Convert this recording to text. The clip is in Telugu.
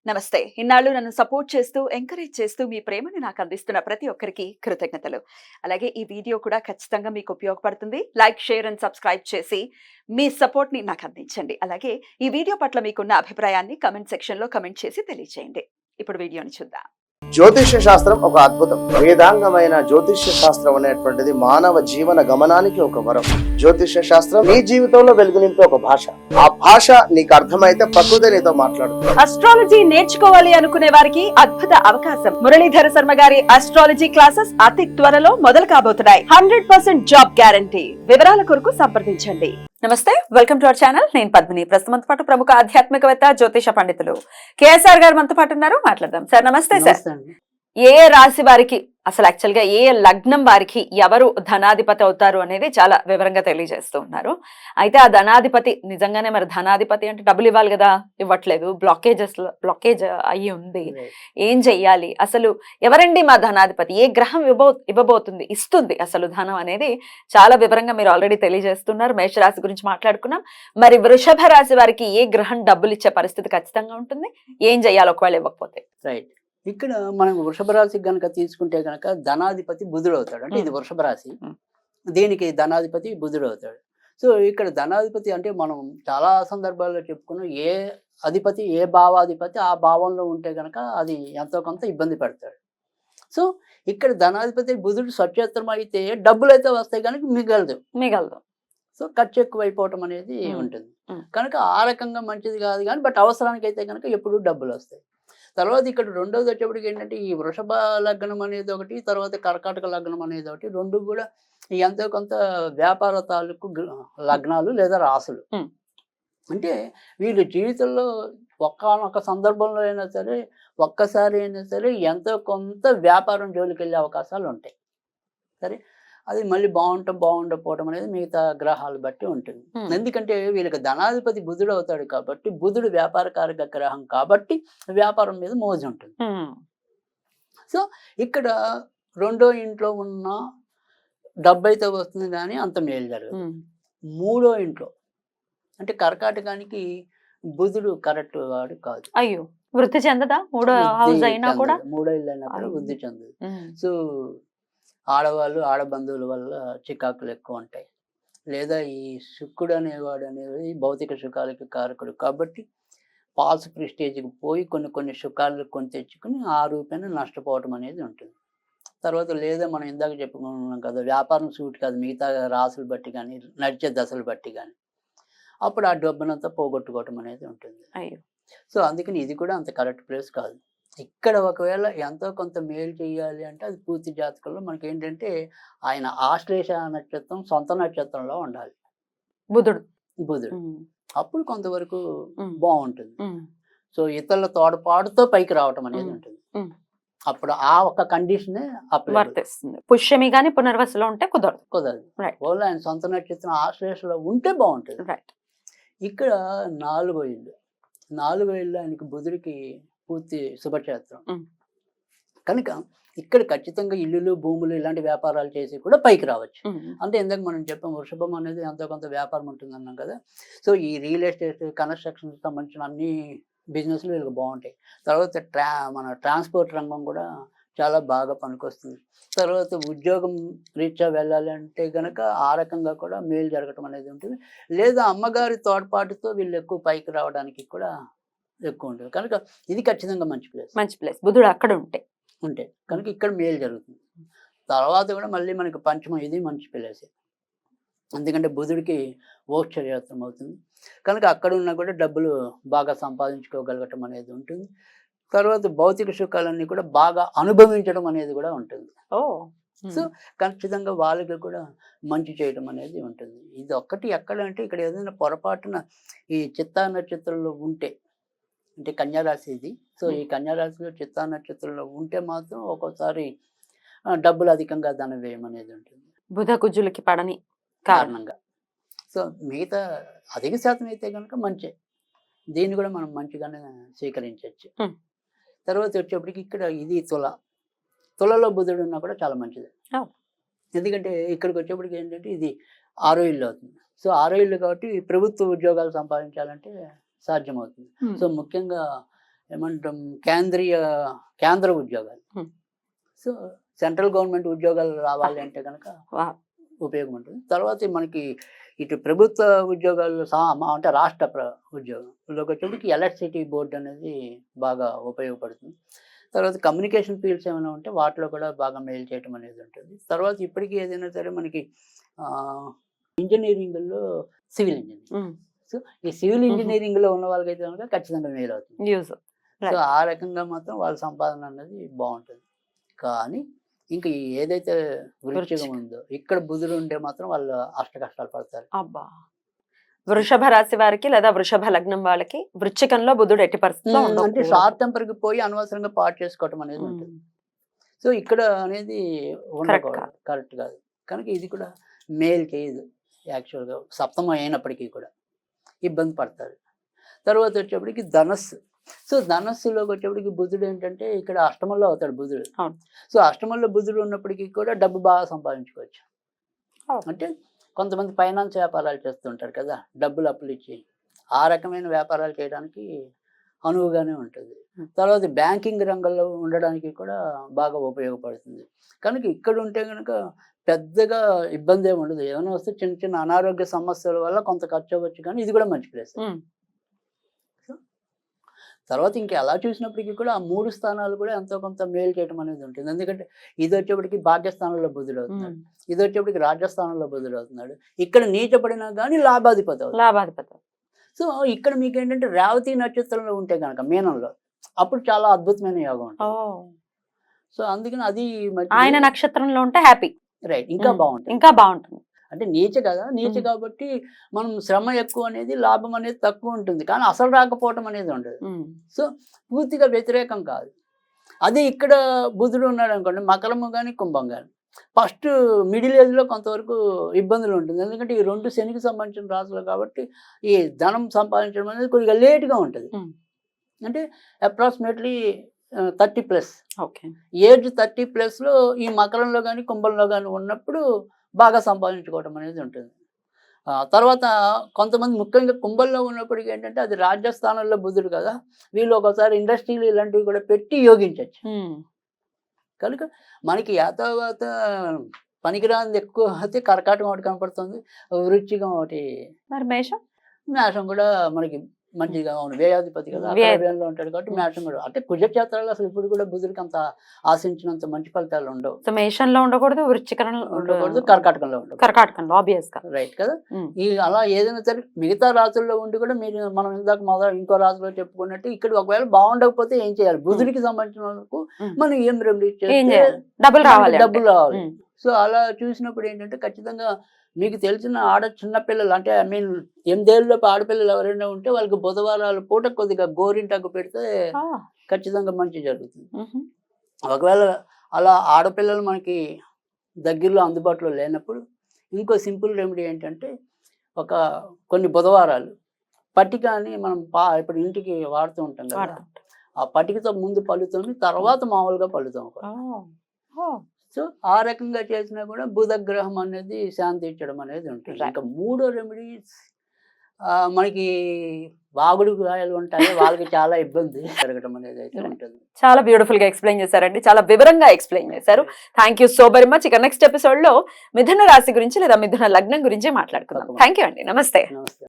నమస్తే. ఇన్నాళ్ళు నన్ను సపోర్ట్ చేస్తూ, ఎంకరేజ్ చేస్తూ మీ ప్రేమని నాకు అందిస్తున్న ప్రతి ఒక్కరికి కృతజ్ఞతలు. అలాగే ఈ వీడియో కూడా ఖచ్చితంగా మీకు ఉపయోగపడుతుంది. లైక్, షేర్ అండ్ సబ్స్క్రైబ్ చేసి మీ సపోర్ట్‌ని నాకు అందించండి. అలాగే ఈ వీడియో పట్ల మీకున్న అభిప్రాయాన్ని కామెంట్ సెక్షన్‌లో కామెంట్ చేసి తెలియజేయండి. ఇప్పుడు వీడియోని చూద్దాం. జ్యోతిష్య శాస్త్రం ఒక అద్భుతం. వేదాంగమైన జ్యోతిష్య శాస్త్రం అనేటువంటిది మానవ జీవన గమనానికి ఒక వరం. జ్యోతిష్య శాస్త్రం నీ జీవితంలో వెలుగునింపే ఒక భాష. ఆ భాష నీకు అర్థమైతే ప్రకృతి నీతో మాట్లాడుతుంది. అస్ట్రాలజీ నేర్చుకోవాలి అనుకునే వారికి అద్భుత అవకాశం. మురళీధర శర్మ గారి అస్ట్రాలజీ క్లాసెస్ అతి త్వరలో మొదలు కాబోతున్నాయి. 100% జాబ్ గ్యారంటీ. వివరాల కొరకు సంప్రదించండి. నమస్తే, వెల్కమ్ టు అవర్ ఛానల్. నేను పద్మిని. ప్రస్తుతం పాటు ప్రముఖ ఆధ్యాత్మికవేత్త, జ్యోతిష పండితులు కేఎస్ఆర్ గారు మనతో పాటు ఉన్నారు. మాట్లాడదాం. సార్ నమస్తే. సార్, ఏ రాశి వారికి అసలు యాక్చువల్ గా ఏ లగ్నం వారికి ఎవరు ధనాధిపతి అవుతారు అనేది చాలా వివరంగా తెలియజేస్తూ ఉన్నారు. అయితే ఆ ధనాధిపతి నిజంగానే మరి ధనాధిపతి అంటే డబ్బులు ఇవ్వాలి కదా, ఇవ్వట్లేదు, బ్లాకేజ్ అయ్యి ఉంది. ఏం చెయ్యాలి అసలు? ఎవరండి మా ధనాధిపతి? ఏ గ్రహం ఇవ్వబోతుంది, ఇస్తుంది అసలు ధనం అనేది చాలా వివరంగా మీరు ఆల్రెడీ తెలియజేస్తున్నారు. మేషరాశి గురించి మాట్లాడుకున్నాం. మరి వృషభ రాశి వారికి ఏ గ్రహం డబ్బులు ఇచ్చే పరిస్థితి ఖచ్చితంగా ఉంటుంది? ఏం చెయ్యాలి ఒకవేళ ఇవ్వకపోతే? రైట్. ఇక్కడ మనం వృషభ రాశికి గనక తీసుకుంటే గనక ధనాధిపతి బుధుడు అవుతాడు. అంటే ఇది వృషభ రాశి, దీనికి ధనాధిపతి బుధుడు అవుతాడు. సో ఇక్కడ ధనాధిపతి అంటే మనం చాలా సందర్భాల్లో చెప్పుకున్నాం, ఏ అధిపతి ఏ భావాధిపతి ఆ భావంలో ఉంటే గనక అది ఎంతో కొంత ఇబ్బంది పెడతాడు. సో ఇక్కడ ధనాధిపతి బుధుడు స్వచ్ఛేత్రం అయితే డబ్బులు అయితే వస్తాయి కనుక మిగలదు. సో ఖర్చు ఎక్కువ అయిపోవటం అనేది ఉంటుంది కనుక ఆ రకంగా మంచిది కాదు. కానీ బట్ అవసరానికి అయితే కనుక ఎప్పుడు డబ్బులు వస్తాయి. తర్వాత ఇక్కడ రెండోది వచ్చేప్పటికి ఏంటంటే ఈ వృషభ లగ్నం అనేది ఒకటి, తర్వాత కర్కాటక లగ్నం అనేది ఒకటి, రెండు కూడా ఎంతో కొంత వ్యాపార తాలూకు లగ్నాలు లేదా రాసులు. అంటే వీళ్ళు జీవితంలో ఒక్కనొక సందర్భంలో అయినా సరే, ఒక్కసారి అయినా సరే ఎంతో కొంత వ్యాపారం జోలికి వెళ్ళే అవకాశాలు ఉంటాయి. సరే, అది మళ్ళీ బాగుండకపోవడం అనేది మిగతా గ్రహాలు బట్టి ఉంటుంది. ఎందుకంటే వీళ్ళకి ధనాధిపతి బుధుడు అవుతాడు కాబట్టి, బుధుడు వ్యాపారకారక గ్రహం కాబట్టి వ్యాపారం మీద మోజు ఉంటుంది. సో ఇక్కడ రెండో ఇంట్లో ఉన్న డబ్బు అయితే వస్తుంది కానీ అంత మేలు జరగదు. మూడో ఇంట్లో అంటే కర్కాటకానికి బుధుడు కరెక్ట్ వాడు కాదు. అయ్యో, వృద్ధి చెందదా? మూడో హౌస్ అయినా కూడా మూడో ఇల్లు అయినా కూడా వృద్ధి చెందదు. సో ఆడవాళ్ళు ఆడబంధువుల వల్ల చికాకులు ఎక్కువ ఉంటాయి. లేదా ఈ శుక్రుడు అనేవాడు అనేది భౌతిక సుఖాలకి కారకుడు కాబట్టి ఫాల్స్ ప్రెస్టేజ్కి పోయి కొన్ని సుఖాలు కొని తెచ్చుకుని ఆ రూపాయన నష్టపోవటం అనేది ఉంటుంది. తర్వాత లేదా మనం ఇందాక చెప్పుకున్నాం కదా, వ్యాపారం సూట్ కాదు, మిగతా రాసులు బట్టి కానీ నడిచే దశలు బట్టి కానీ అప్పుడు ఆ డబ్బునంతా పోగొట్టుకోవటం అనేది ఉంటుంది. సో అందుకని ఇది కూడా అంత కరెక్ట్ ప్లేస్ కాదు. ఇక్కడ ఒకవేళ ఎంతో కొంత మేలు చేయాలి అంటే అది పూర్తి జాతకంలో మనకి ఏంటంటే ఆయన ఆశ్లేష నక్షత్రం సొంత నక్షత్రంలో ఉండాలి బుధుడు. అప్పుడు కొంతవరకు బాగుంటుంది. సో ఇతరుల తోడ్పాటుతో పైకి రావటం అనేది ఉంటుంది. అప్పుడు ఆ ఒక కండిషనే వర్తిస్తుంది. పుష్యమి గాని పునర్వసులో ఉంటే కుదరదు. ఓన్లీ ఆయన సొంత నక్షత్రం ఆశ్లేషలో ఉంటే బాగుంటుంది. ఇక్కడ నాలుగో ఇల్లు ఆయనకి బుధుడికి పూర్తి శుభక్షేత్రం కనుక ఇక్కడ ఖచ్చితంగా ఇల్లులు భూములు ఇలాంటి వ్యాపారాలు చేసి కూడా పైకి రావచ్చు. అంటే ఎందుకు మనం చెప్పాం, వృషభం అనేది ఎంతో కొంత వ్యాపారం ఉంటుంది అన్నాం కదా. సో ఈ రియల్ ఎస్టేట్ కన్స్ట్రక్షన్ సంబంధించిన అన్ని బిజినెస్లు వీళ్ళకి బాగుంటాయి. తర్వాత మన ట్రాన్స్పోర్ట్ రంగం కూడా చాలా బాగా పనికొస్తుంది. తర్వాత ఉద్యోగం రీత్యా వెళ్ళాలి అంటే కనుక ఆ రకంగా కూడా మేలు జరగటం అనేది ఉంటుంది. లేదా అమ్మగారి తోడ్పాటుతో వీళ్ళు ఎక్కువ పైకి రావడానికి కూడా ఎక్కువ ఉంటుంది. కనుక ఇది ఖచ్చితంగా మంచి ప్లేస్ బుధుడు అక్కడ ఉంటే కనుక ఇక్కడ మేలు జరుగుతుంది. తర్వాత కూడా మళ్ళీ మనకి పంచమం, ఇది మంచి ప్లేస్. ఎందుకంటే బుధుడికి మోక్షయాత్రం అవుతుంది కనుక అక్కడ ఉన్నా కూడా డబ్బులు బాగా సంపాదించుకోగలగటం అనేది ఉంటుంది. తర్వాత భౌతిక సుఖాలన్నీ కూడా బాగా అనుభవించడం అనేది కూడా ఉంటుంది. సో ఖచ్చితంగా వాళ్ళకి కూడా మంచి చేయడం అనేది ఉంటుంది. ఇది ఒక్కటి ఎక్కడ అంటే ఇక్కడ ఏదైనా పొరపాటున ఈ చిత్తా నక్షత్రంలో ఉంటే, అంటే కన్యారాశి ఇది. సో ఈ కన్యారాశిలో చిత్తా నక్షత్రంలో ఉంటే మాత్రం ఒక్కోసారి డబ్బులు అధికంగా ధన వ్యయం అనేది ఉంటుంది బుధ కుజులకి పడని కారణంగా. సో మిగతా అధిక శాతం అయితే కనుక మంచి, దీన్ని కూడా మనం మంచిగానే స్వీకరించవచ్చు. తర్వాత వచ్చేప్పటికి ఇక్కడ ఇది తులలో బుధుడు ఉన్నా కూడా చాలా మంచిది. ఎందుకంటే ఇక్కడికి వచ్చేప్పటికి ఏంటంటే ఇది 6వ ఇల్లు అవుతుంది. సో 6వ ఇల్లు కాబట్టి ప్రభుత్వ ఉద్యోగాలు సంపాదించాలంటే సాధ్యమవుతుంది. సో ముఖ్యంగా ఏమంటాం కేంద్ర ఉద్యోగాలు. Hmm. సో సెంట్రల్ గవర్నమెంట్ ఉద్యోగాలు రావాలి అంటే కనుక Wow. ఉపయోగం ఉంటుంది. తర్వాత మనకి ఇటు ప్రభుత్వ ఉద్యోగాలు అంటే రాష్ట్ర ఉద్యోగంలోకి వచ్చేప్పటికి ఎలక్ట్రిసిటీ బోర్డు అనేది బాగా ఉపయోగపడుతుంది. తర్వాత కమ్యూనికేషన్ ఫీల్డ్స్ ఏమైనా ఉంటే వాటిలో కూడా బాగా మెయిల్ చేయటం అనేది ఉంటుంది. తర్వాత ఇప్పటికీ ఏదైనా సరే మనకి ఇంజనీరింగ్లో సివిల్ ఇంజనీరింగ్, సో ఈ సివిల్ ఇంజనీరింగ్లో ఉన్న వాళ్ళకైతే కనుక ఖచ్చితంగా మెయిల్ అవుతుంది. సో ఆ రకంగా మాత్రం వాళ్ళ సంపాదన అనేది బాగుంటుంది. కానీ ఇంకా ఏదైతే వృశ్చికం ఉందో ఇక్కడ బుధుడు ఉంటే మాత్రం వాళ్ళు అష్ట కష్టాలు పడతారు. అబ్బా, వృషభ రాశి వారికి లేదా వృషభ లగ్నం వాళ్ళకి వృశ్చికంలో బుధుడు ఎట్టి పరిస్థితిలో అంటే షార్ట్ టెంపర్ కి పోయి అనవసరంగా పాటు చేసుకోవటం అనేది ఉంటుంది. సో ఇక్కడ అనేది కరెక్ట్ కాదు కనుక ఇది కూడా మేల్ చేయదు. యాక్చువల్గా సప్తమం అయినప్పటికీ కూడా ఇబ్బంది పడతారు. తర్వాత వచ్చేప్పటికి ధనస్సు. సో ధనస్సులోకి వచ్చేప్పటికి బుధుడు ఏంటంటే ఇక్కడ అష్టమంలో అవుతాడు బుధుడు. సో అష్టమంలో బుధుడు ఉన్నప్పటికీ కూడా డబ్బు బాగా సంపాదించుకోవచ్చు. అంటే కొంతమంది ఫైనాన్స్ వ్యాపారాలు చేస్తుంటారు కదా, డబ్బులు అప్పులు ఇచ్చి, ఆ రకమైన వ్యాపారాలు చేయడానికి అనువుగానే ఉంటుంది. తర్వాత బ్యాంకింగ్ రంగంలో ఉండడానికి కూడా బాగా ఉపయోగపడుతుంది. కనుక ఇక్కడ ఉంటే కనుక పెద్దగా ఇబ్బంది ఏమి ఉండదు. ఏమైనా వస్తే చిన్న చిన్న అనారోగ్య సమస్యల వల్ల కొంత ఖర్చు అవ్వచ్చు, కానీ ఇది కూడా మంచి ప్లేస్. తర్వాత ఇంకా ఎలా చూసినప్పటికీ కూడా ఆ 3 స్థానాలు కూడా ఎంతో కొంత మేలు చేయడం అనేది ఉంటుంది. ఎందుకంటే ఇది వచ్చేప్పటికి భాగ్యస్థానంలో బుధుడు అవుతున్నాడు, ఇది వచ్చేప్పటికి రాజ్యస్థానంలో బుధుడు అవుతున్నాడు. ఇక్కడ నీచపడినా కానీ లాభాధిపతి అవుతుంది. సో ఇక్కడ మీకు ఏంటంటే రేవతి నక్షత్రంలో ఉంటే కనుక మీనంలో అప్పుడు చాలా అద్భుతమైన యోగం ఉంటుంది. సో అందుకని అది ఆయన నక్షత్రంలో ఉంటే హ్యాపీ, రైట్, ఇంకా బాగుంటుంది. అంటే నీచ కదా, నీచ కాబట్టి మనం శ్రమ ఎక్కువ అనేది, లాభం అనేది తక్కువ ఉంటుంది, కానీ అసలు రాకపోవటం అనేది ఉండదు. సో పూర్తిగా వ్యతిరేకం కాదు. అదే ఇక్కడ బుధుడు ఉన్నాడు అనుకోండి, మకరము కానీ కుంభం కానీ ఫస్ట్ మిడిల్ ఏజ్లో కొంతవరకు ఇబ్బందులు ఉంటుంది. ఎందుకంటే ఈ 2 శనికి సంబంధించిన రాశులు కాబట్టి ఈ ధనం సంపాదించడం అనేది కొద్దిగా లేట్గా ఉంటుంది. అంటే అప్రాక్సిమేట్లీ 30+. ఓకే, ఏజ్ 30+లో ఈ మకరంలో కానీ కుంభంలో కానీ ఉన్నప్పుడు బాగా సంపాదించుకోవడం అనేది ఉంటుంది. తర్వాత కొంతమంది ముఖ్యంగా కుంభంలో ఉన్నప్పటికీ ఏంటంటే అది రాజ్యస్థానంలో బుధుడు కదా, వీళ్ళు ఒకసారి ఇండస్ట్రీలు ఇలాంటివి కూడా పెట్టి యోగించవచ్చు. కనుక మనకి యాతావాత పనికిరాంది ఎక్కువ అయితే కర్కాటకం ఒకటి కనపడుతుంది, వృశ్చికం ఒకటి, మరి మేషం కూడా మనకి మంచిగా ఉంది, వ్యయాధిపతి కదా, వ్యయంలో ఉంటాడు కాబట్టి మేషం కూడా. అంటే కుజక్షేత్రాలు అసలు ఇప్పుడు కూడా బుధుడికి అంత ఆశించినంత మంచి ఫలితాలు ఉండవు. సో మేషంలో ఉండకూడదు, వృశ్చికంలో ఉండకూడదు, కర్కాటకంలో ఉండకూడదు. కర్కాటకంలో ఆబ్వియస్ గా, రైట్ కదా. ఈ అలా ఏదైనా సరే మిగతా రాశుల్లో ఉండి కూడా మీరు మనం ఇందాక ఇంకో రాశిలో చెప్పుకున్నట్టు ఇక్కడ ఒకవేళ బాగుండకపోతే ఏం చేయాలి, బుధుడికి సంబంధించిన వాళ్ళకు మనం ఏం రెమెడీ చేస్తే డబ్బులు రావాలి. సో అలా చూసినప్పుడు ఏంటంటే ఖచ్చితంగా మీకు తెలిసిన చిన్నపిల్లలు అంటే 8 ఏళ్ళలోపు ఆడపిల్లలు ఎవరైనా ఉంటే వాళ్ళకి బుధవారాల పూట కొద్దిగా గోరింటాకు పెడితే ఖచ్చితంగా మంచి జరుగుతుంది. ఒకవేళ అలా ఆడపిల్లలు మనకి దగ్గరలో అందుబాటులో లేనప్పుడు ఇంకో సింపుల్ రెమెడీ ఏంటంటే కొన్ని బుధవారాలు పట్టిక అని మనం ఇప్పుడు ఇంటికి వాడుతూ ఉంటాం కదా, ఆ పట్టికతో ముందు పళ్ళుతాం, తర్వాత మామూలుగా పళ్ళుతాం. సో ఆ రకంగా చేసినా కూడా బుధ గ్రహం అనేది శాంతి ఇచ్చడం అనేది ఉంటుంది. ఇంకా 3వ రెమెడీ మనకి వాగుడు గాయాలు ఉంటాయి, వాళ్ళకి చాలా ఇబ్బంది జరగడం అనేది అయితే ఉంటుంది. చాలా బ్యూటిఫుల్ గా ఎక్స్ప్లెయిన్ చేశారండి, చాలా వివరంగా ఎక్స్ప్లెయిన్ చేశారు. Thank you so very much. ఇక నెక్స్ట్ ఎపిసోడ్ లో మిథున రాశి గురించి లేదా మిథున లగ్నం గురించి మాట్లాడుకుందాం. థ్యాంక్ యూ అండి, నమస్తే.